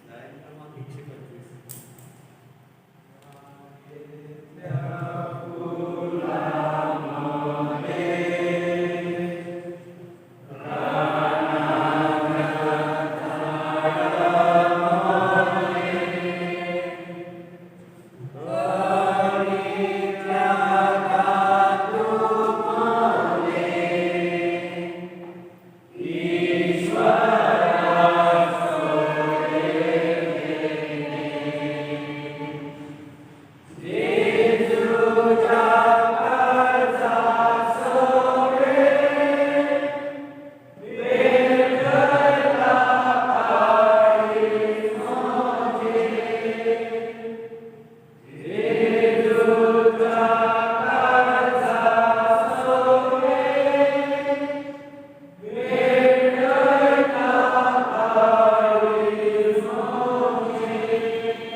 लाईन क्रमांक 125.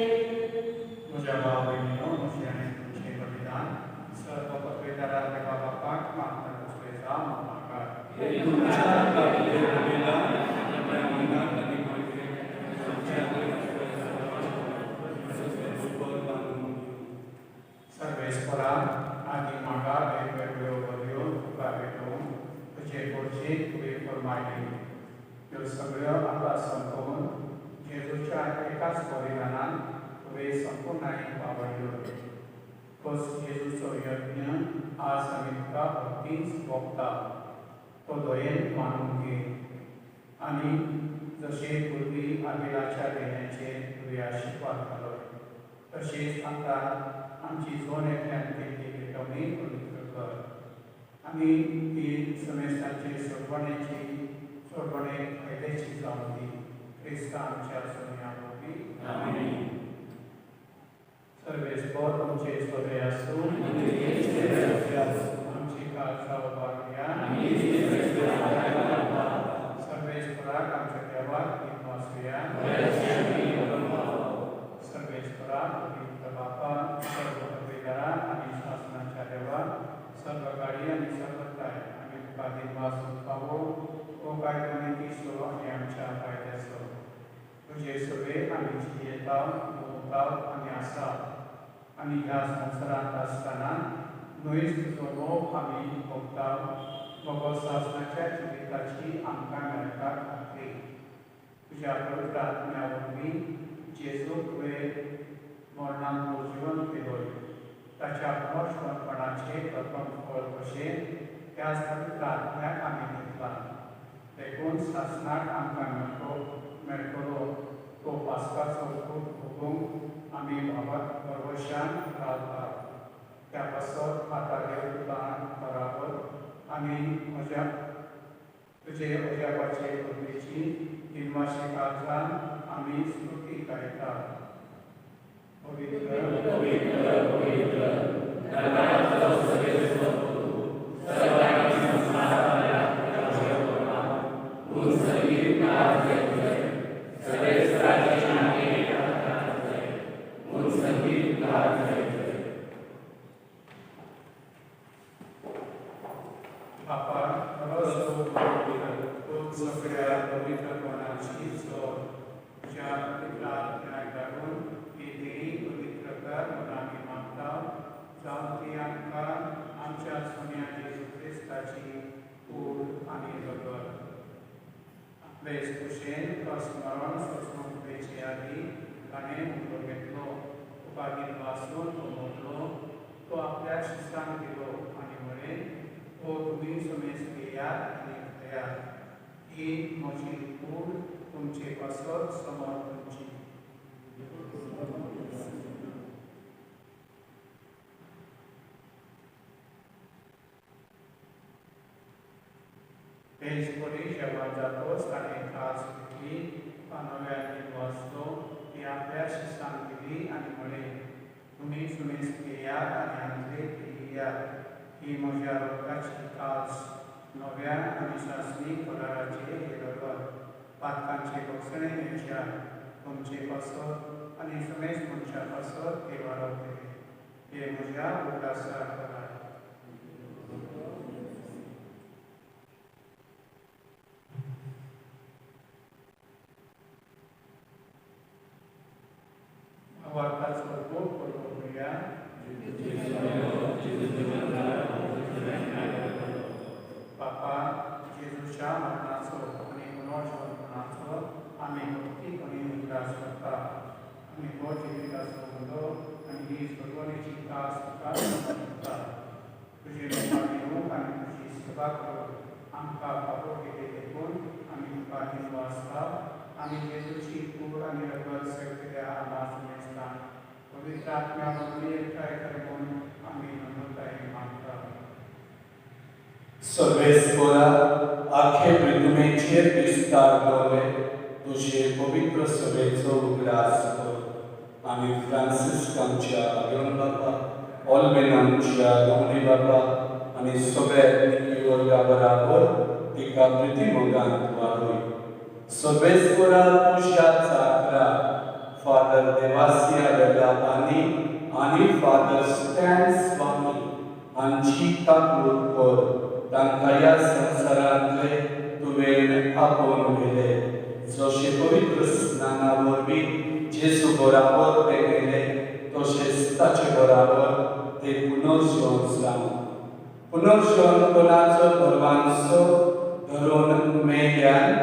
तुझ्या भाव बहिणीनो म्हशी आणि तुमचे बलिदान सर्व पत्रेदारा देवा बापा मागता तुझेचा महाकार सर्वेश्वरा आदि मागा वेगवेगळ्यो बऱ्यो तुका भेटून तुझे पोटचे तुवे फरमायले ह्यो सगळ्यो आतां संपवून जेजूच्या एकाच बलिदानान तुवे संपूर्णायेन पावल्यो तोच जेजूचो यज्ञ आज आमी तुका भक्तीच भोगता तो दयेन मानून घे आनी जशे पूर्वी आबिलाच्या देण्याचेर तुवें आशिर्वाद घालो तशेंच आतां आमची जोन एकल्यान केल्ली भेटवणी पवित्र कर आनी ती समेस्तांचे सोडवणे फायद्याची जावन दी क्रिस्ता आमच्या सोन्या वरवीं सर्वेस्पर तुमचे सोदे आसूं आमची काळजा उबारूया सर्वेस्पराक आमच्या देवाक विश्वासूया सर्वेस्पराक पवित्र बापा सर्व पवित्रा आनी शासनाच्या देवा सर्व काळी आनी सर्वताय आमी तुका दिनवास पावो तो काय दिसलो आनी आमच्या फायद्याचो तुझे सगळे आमी जियेता भोगता आनी आसा आनी ह्या संवसारांत आसतना न्हयच तुजो मोग आमी भोगता बाबा शासनाच्या जिविताची आमकां मेळटा खात्री तुज्या पवित्र आत्म्या वरवीं जेजूक तुवें मरणांत जिवन केलोय ताच्या अमरपणाचे प्रथम फळ कशें त्याच पवित्र आत्म्याक आमी घेतला देखून शासनाक आमकां मेळटलो तो पास्काचो खूब भोगूंक आमी भरवशान रावता त्या पासत आतां देवदूतां बराबर आमी तुजे अजापाचे कृपेची दिनवाशी काळजान आमी स्तुती गायता सगळ्या पवित्र कोणाची जोड ज्या पवित्र आत्म्याक लागून ही देणी पवित्र कर म्हणून आमी मागता जावं ती आमकां आमच्या सोन्या जेजू क्रिस्ताची कूड आनी दोतोर आपले कुशेन तो स्मरण सचमुचेचे आदी ताणें उलो घेतलो तुका गीत वाचून तो मोडलो तो आपल्या शिश्यांक दिलो आनी म्हळें तो तुमी समेज घेयात आनी खयात ही म्हजी कूड तुमचे पासत समोर तुमची तेज बरी जेव्हा जातोच ताणें खास घेतली नव्यान वाचलो ती आपल्या शिश्यांक दिली आनी म्हळें तुमी सुमेज घेयात आनी आमचे पियात ही म्हज्या रोगाची खास नव्या आनी शासनी फुडाराचे हे रगत पातकांचे बक्षणे हेच्या तुमचे पासत आनी समेज तुमच्या पासत हे वाडवते हे म्हज्या उदासा करात मनीस भगवानाची कास करता तुझे मुखार आणि तुझी सेवा करून आमकां पावो केले देखून आमी तुका दिनवासता आमी जेजूची कूड आनी रगत सैतल्या आमास मेस्तान पवित्र आत्म्या मगली एकठांय करमून आमी नम्रताय मागता. सर्वेस्परा आखे पृथ्वीचेर विस्तार दवरे तुझे पवित्र सभेचो उगडास कर आनी फ्रांसिस्कांच्या अगेवन बापा ऑल्बेनांच्या दोनी बापा आनी सगळ्या निवर्गा बराबर तिका प्रितीमोगांत वाडय. सर्वेस्परा तुझ्या चाकरा फादर देवासिया वेलापानी आनी फादर स्टॅन स्वामी हांची काकूट कर. तांकां ह्या संवसारांतले तुवें आपोवन व्हेले जशे पवित्र स्नाना वरवीं जेजू बराबर ते गेले तशेंच ताचे बराबर ते पुनर्जीवन जावन कोणाचो धर्मांचो धरून मेल्यान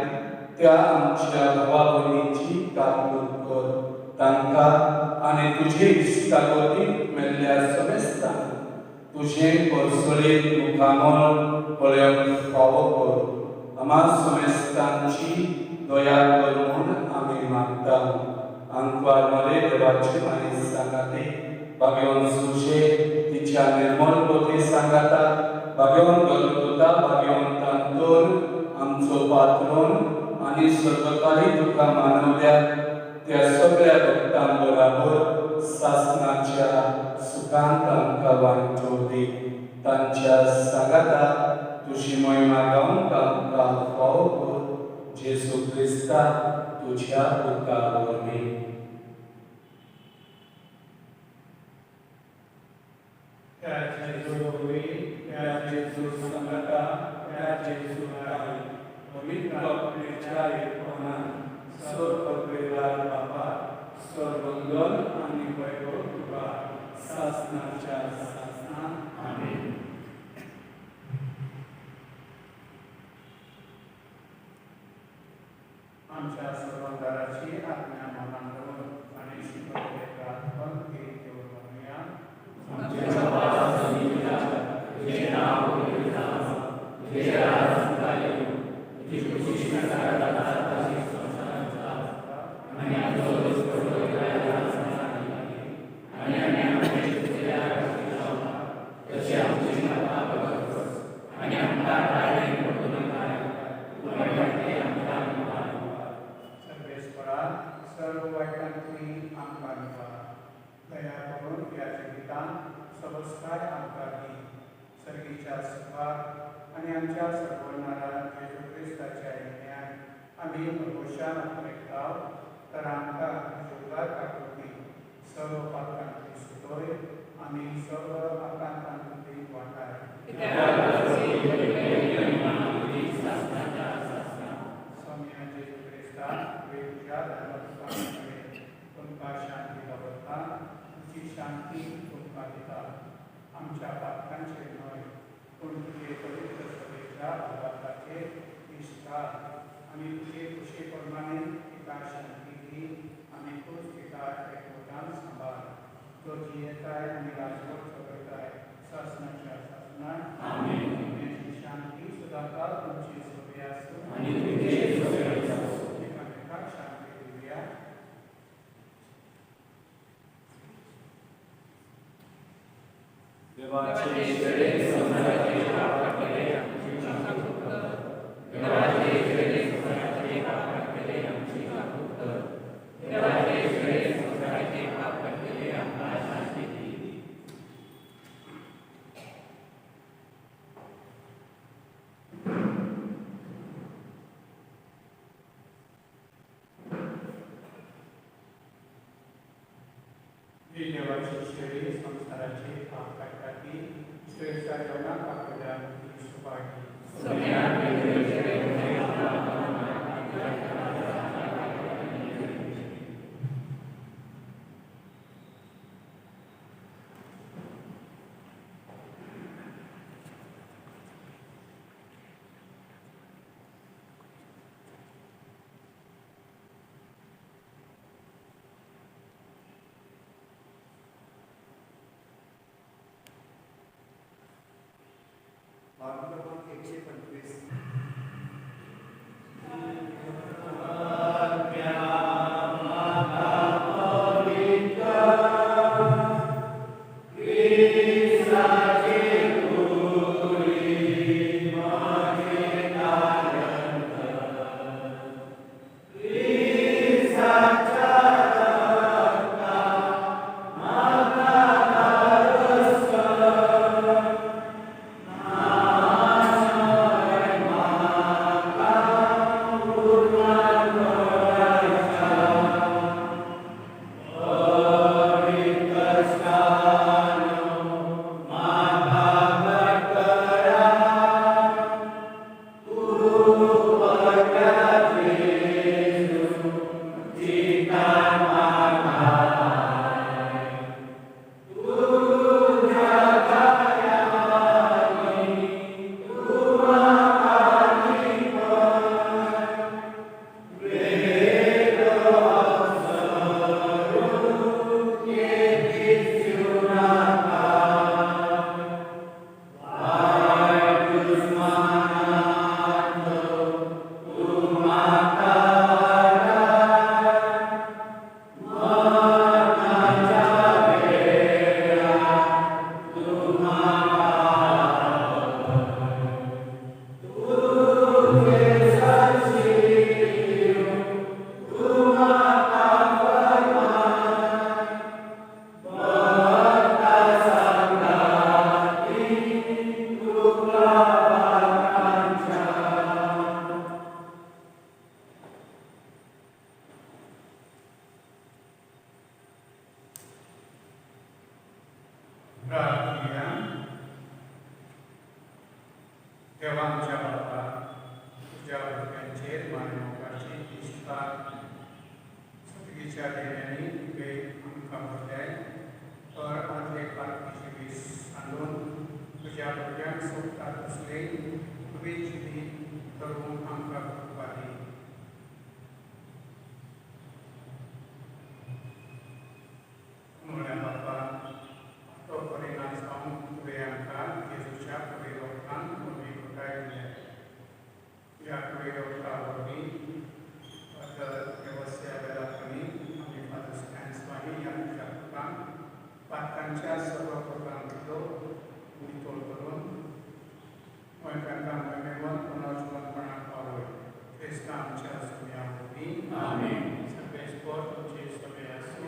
त्या आमच्या भावा भयणींची काकूट कर. तांकां आनी तुजे इश्टागतीक मेल्ल्या समेस्तान तुझें परसळीत मुखामळ पळोवंक फावो कर. आमा समेस्तांची दया कर म्हूण आमी मागता. आंकवार मरे देवाचे मानी सांगाते भाग्यवन सुशे तिच्या निर्मल पोते सांगाता भाग्यवन गलगोता भाग्यवन तांतोर आमचो पात्रोन आनी सर्वकारी तुका मानवल्या त्या सगळ्या भक्तां बराबर सासणाच्या सुखांत आमकां वांटो दी. तांच्या सांगाता तुजी महिमा गावंक आमकां फावो कर. जेजू क्रिस्ता तुझ्या पुता वरवीं. त्या जेजू वरवीं त्या जेजू संगता त्या जेजू राही पवित्र आत्म्याच्या एकपणान सर्व परिवार बापा सर्वंगल आनी वैभव तुका सासणाच्या सासणान आमीन. आमच्या सर्वांगाराची आत्म्या मनान दवर आनी शिकवले प्रार्थना केली देव म्हणूया. आमच्या बाबा जमिनीच्या तुझे नाव पवित्र जावं तुझे राज्य येवं तुझी खुशी सकाळच्या ताची संसारांत जावं आनी आमचो रोज पडलो आनी आमी आमचे चुकलेल्या तशें आमची माफा कर आनी आमकां टाळी पडूं नाका सर्वेस्परा सर्व वायटांतली आमकां निवार. दया करून ह्या जिवितांत सबस्काय आमकां दी. सर्गीच्या सुखार आनी आमच्या सर्वनारायण जेजू क्रिस्ताच्या येण्यान आमी भरवशान आपलेकाव तर आमकां जोगार काकुती सर्व पात्रांतली सुटोय आनी सर्व आकांतांतली वाटाय. सौम्या जेजू क्रिस्ता तुझ्या धर्मस्थानाकडे तुमकां शांती दवरता तुजी शांती तुमकां दिता. आमच्या पात्रांचे न्हय पूण तुजे पवित्र सभेच्या आदाराचेर इश्टा आनी तुजे खुशे प्रमाणे तिका शांती दी आनी तूं तिका एकवटान सांबाळ. तुजी येताय आनी राजवट चलयताय सासणाच्या सासणान आमीन. तुजी शांती सदांकाळ तुमची सभे आसूं आनी तुजे एकामेकाक शांती दिवया. देवाचे शेळे संसाराचे पाप केले आमची काकूट कर. देवाचे शेळे संसाराचे पाप केले आमची काकूट कर. देवाचे शेळे संसाराचे पाप केले आमकां शांती दी. ही देवाची शेळी संसाराची पाप काडटाती शेळीच्या जेवणाक आपल्या सुभागी. प्रार्थना देवा आमच्या बापा तुझ्या भुरग्यांचेर मानवकाची दिसता सतगीच्या देण्यानी तुवें आमकां भरले तर आदले पार्टीचे दीस सांडून तुझ्या भुरग्यांक सोडटा तसले तुवें जिवीत करून आमकां कृपा दी म्हणल्या बापा तो परिणाम जावन तुवें आमकां जेजूच्या कुडीरोवपान नवी कृपाय दिल्या ह्या कुडीरोवपा वरवीं फादर देवस्या वेलापणी आनी फादर स्टॅन्सवानी ह्या तुज्या पुतान पातकांच्या सर्व प्रोग्रामांतलो नितोळ करून गोंयकारांका महिमेवन पुनर्जीवनपणाक पावय क्रिस्तां आमच्या सुम्या वरवीं आमेन. सगळे स्पोर तुमचे सगळे आसूं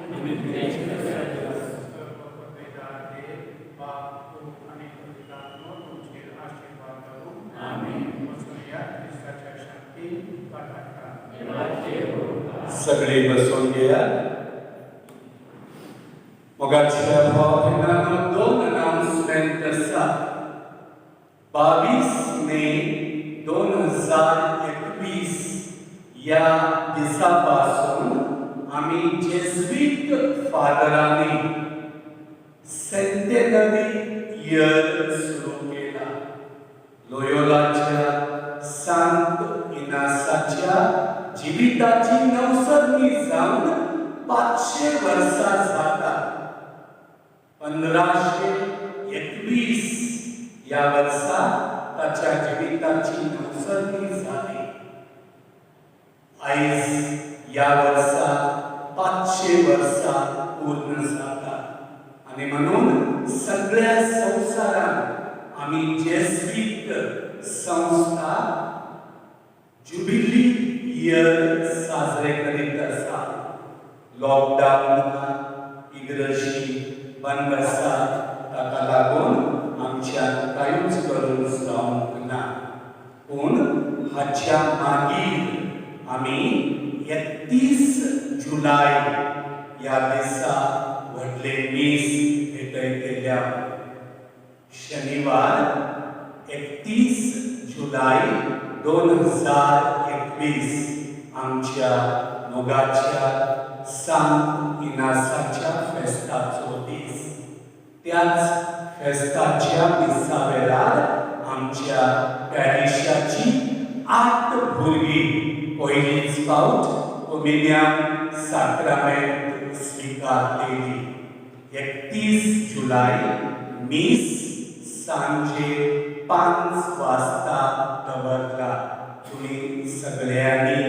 सगळे बसून घेया मोगाच्या भावनांनो दोन अनाउन्समेंट आसा 22 मे 2021 या दिसापासून आम्ही जेजुईट फादरांनी सेंटेनरी इयर सुरू केला लोयोलाच्या सांत इनासाच्या जिविताची नवसरणी जावन 500 वर्सां जाता 1521 या वर्सा ताच्या जिविताची नवसरणी जाली आयज या वर्सा 500 वर्सां पूर्ण जाता आणि म्हणून सगळ्या संवसारान आम्ही जेजुईट संस्था जुबिली इयर साजरे करीत आसा लॉकडावन इग्रजी बंद आसा ताका लागून आमच्यान कांयच करूंक जावंक ना पूण हाच्या मागीर आमी 31 जुलय या दिसा व्हडले मीस भेटयतल्या शनिवार 31 जुलय 2021 आमच्या मोगाच्या सांत इनासाच्या फेस्ताचो दीस त्याच फेस्ताच्या दिसा वेळार आमच्या पॅरिशाची 8 भुरगीं पयलींच फावट कॉम्युनियन साक्रामेंट स्वीकारलेली 31 जुलय मीस सांजे 5 वाजता दवरला तुमी सगळ्यांनी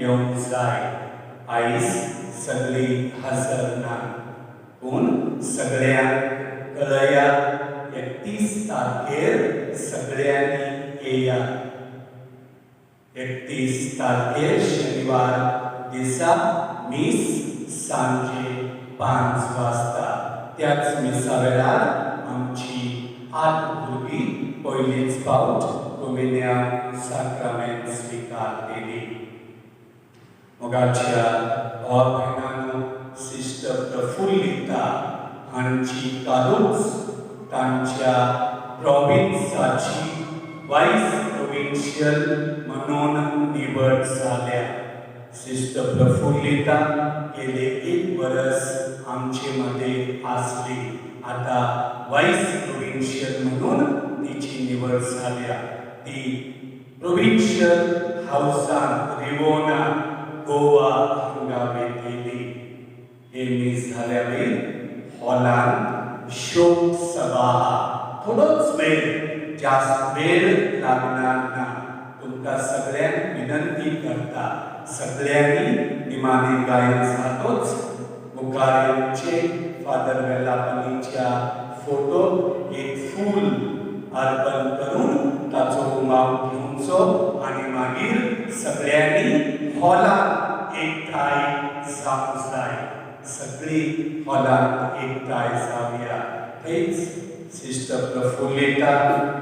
येवंक जाय आयज सगळी हजर ना पूण सगळ्यांक कळया 31 तारखेर सगळ्यांनी येया 31 तारखेर शनिवार दिसा मीस सांजे 5 वाजता त्याच मिसा वेळार आमची 8 भुरगीं पयलींच फावट कॉम्युनियन साक्रामेंट स्वीकारलेली मोगाच्या भाव-भयणांनो सिस्टर प्रफुल्लिता हांची कालूच तांच्या प्रॉविन्साची वायस प्रोविन्शियल म्हणून निवड जाल्या सिस्टर प्रफुल्लिता गेले 1 वर्स आमचे मध्ये आसली आता वायस प्रोविन्शियल म्हणून तिची निवड झाल्या ती प्रोविन्शियल हाऊसान रिवोना गोवा हांगा वेतली हे मीस झाल्या वेळ हॉलान शोक सभा थोडोच वेळ जास्त वेळ लागणार ना तुमका सगळ्यांक विनंती करता सगळ्यांनी निमाणे गायन जातोच मुखार येवचे फादर वेलापणीच्या फोटो एक फूल अर्पण करून ताचो उमाव घेवचो आणि मागीर सगळ्यांनी हॉलान एकठांय जावंक जाय सगळी हॉलान एकठांय जावया थंयच सिस्टर प्रफुल्लिता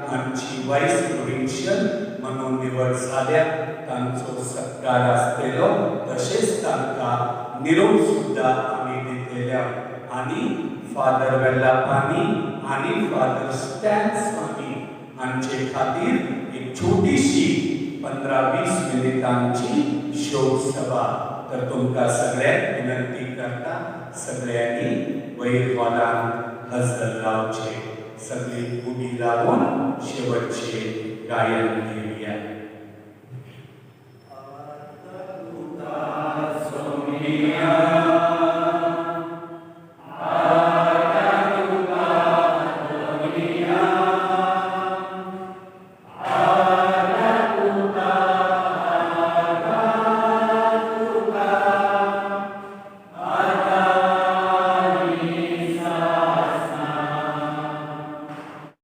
हांची वायस प्रोविन्शियल म्हणून निवड जाल्या तांचो सत्कार आसतलो तशेंच तांकां निरोप सुद्दां आमी दितल्या आनी फादर वेल्लापानी आणि फादर स्टॅन स्वामी हांचे खातीर एक छोटीशी 15-20 मिनिटांची शोक सभा. तर तुमकां सगळ्यांक विनंती करता सगळ्यांनी वयर हॉलांत हजर रावचे. सगळी उबी रावून शेवटचे गायन घेवया. Sonia